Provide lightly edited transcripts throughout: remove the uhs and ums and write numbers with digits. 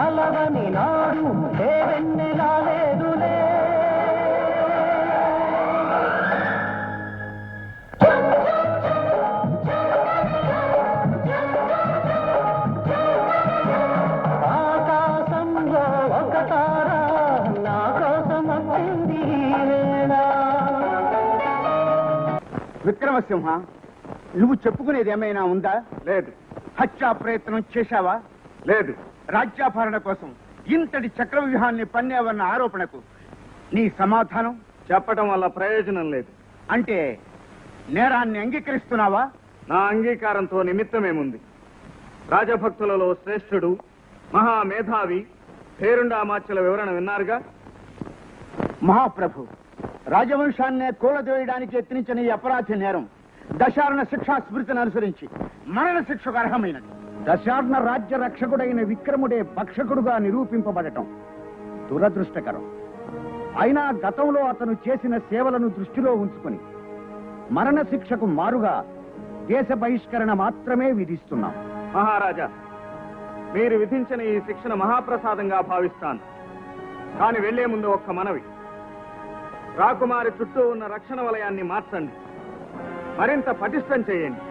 గలవని నాడు దేవెన్నెలా లేదులే. ఆకాశంలో ఒక తార నా కోసం వచ్చింది వేళ. విక్రమసింహ, నువ్వు చెప్పుకునేది ఏమైనా ఉందా? లేదు. హత్యా ప్రయత్నం చేశావా? లేదు. రాజ్యాభరణ కోసం ఇంతటి చక్రవ్యూహాన్ని పన్నేవన్న ఆరోపణకు నీ సమాధానం? చెప్పటం వల్ల ప్రయోజనం లేదు. అంటే నేరాన్ని అంగీకరిస్తున్నావా? నా అంగీకారంతో నిమిత్తమేముంది? రాజభక్తులలో శ్రేష్ఠుడు, మహామేధావి పేరుండామాచ్యుల వివరణ విన్నారుగా. మహాప్రభు, రాజవంశాన్నే కూలదోయడానికి యత్నించిన ఈ అపరాధ నేరం దశార్ణ శిక్షా స్మృతిని అనుసరించి మరణ శిక్షకు అర్హమైనది. దశార్ణ రాజ్య రక్షకుడైన విక్రముడే భక్షకుడుగా నిరూపింపబడటం దురదృష్టకరం. అయినా గతంలో అతను చేసిన సేవలను దృష్టిలో ఉంచుకుని మరణ శిక్షకు మారుగా దేశ బహిష్కరణ మాత్రమే విధిస్తున్నాం. మహారాజా, మీరు విధించిన ఈ శిక్షను మహాప్రసాదంగా భావిస్తాను. కాని వెళ్లే ముందు ఒక్క మనవి. రాకుమారి చుట్టూ ఉన్న రక్షణ వలయాన్ని మార్చండి, మరింత పటిష్టం చేయండి.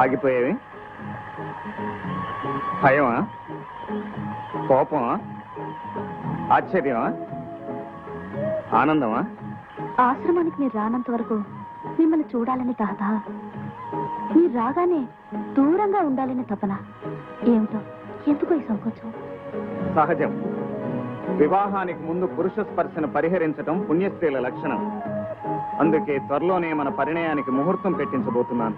ఆగిపోయేవి భయమా, కోపమా, ఆశ్చర్యమా, ఆనందమా? ఆశ్రమానికి మీరు రానంత వరకు మిమ్మల్ని చూడాలని తహత, మీరు రాగానే దూరంగా ఉండాలని తపన. ఏమిటో ఎందుకు ఈ సంకోచం? సహజం. వివాహానికి ముందు పురుష స్పర్శను పరిహరించడం పుణ్యస్త్రీల లక్షణం. అందుకే త్వరలోనే మన పరిణయానికి ముహూర్తం పెట్టించబోతున్నాను.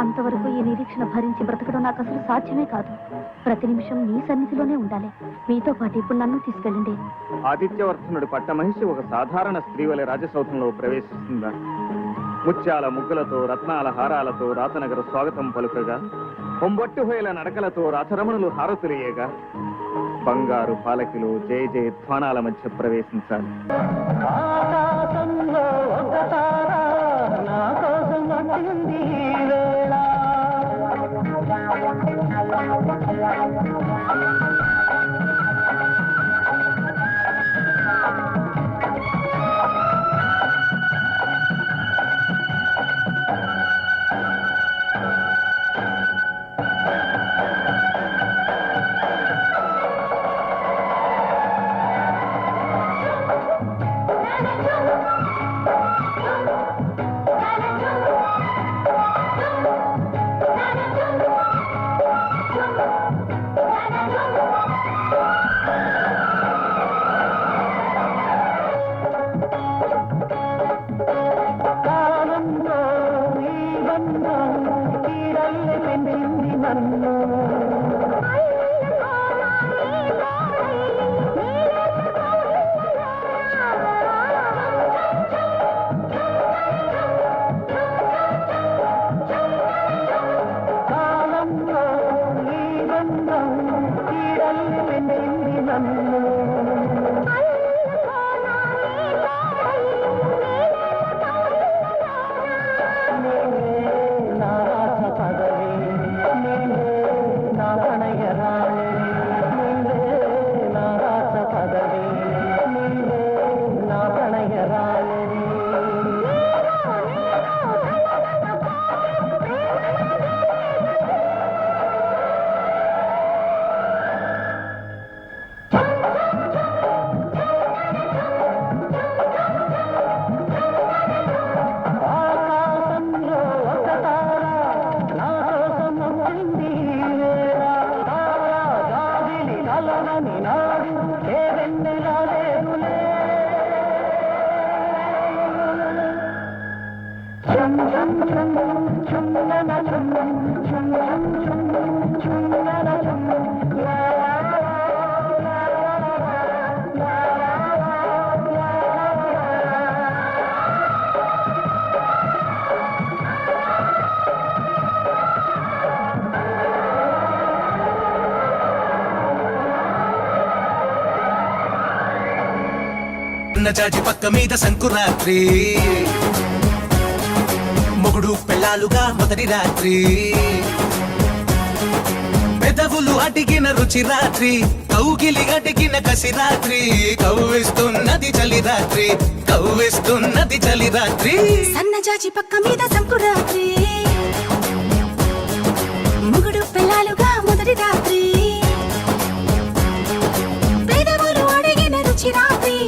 అంతవరకు ఈ నిరీక్షణ భరించి బ్రతకడం నాకు అసలు సాధ్యమే కాదు. ప్రతి నిమిషం మీ సన్నిధిలోనే ఉండాలి. మీతో పాటు ఇప్పుడు నన్ను తీసుకెళ్ళండి. ఆదిత్యవర్ధనుడి పట్టమహిషి ఒక సాధారణ స్త్రీ వలె రాజసౌధంలో ప్రవేశిస్తుందా? ముత్యాల ముగ్గులతో, రత్నాల హారాలతో రాతనగర స్వాగతం పలుకగా, పొంబొట్టు హోయల నడకలతో రాచరమణులు హారతులేయగా, బంగారు పాలకిలో జయ జయ ధ్వానాల మధ్య ప్రవేశించాలి. ఆకాశంలో ఒక తార నా కోసం వచ్చింది వేళ. బంధం ఈడల్లి పెంచింది నన్ను కాలంలో ఈ బంధం ఈడల్లి పెంచింది నన్ను ఆకాశంలో ఒక తార నా కోసం వచ్చింది వేళ తారా జాబిలి కలవని నాడు ఏ వెన్నెల లేదులే చుమ్ చుమ్ చుమ్ చుమ్మన చుమ్ చుమ్ చుమ్ చుమ్ చుమ్మన చుమ్ లా లా లా లా లా లా జాజి పక్క మీద సంకురాత్రి మొగుడు పెళ్ళాలుగా మొదటి రాత్రి పెదవులు అడిగిన రుచి రాత్రి కౌగిలి అడిగిన కసి రాత్రి కవ్విస్తున్నది చలి రాత్రి కవ్విస్తున్నది చలి రాత్రి సన్నజాజి పక్క మీద సంకురాత్రి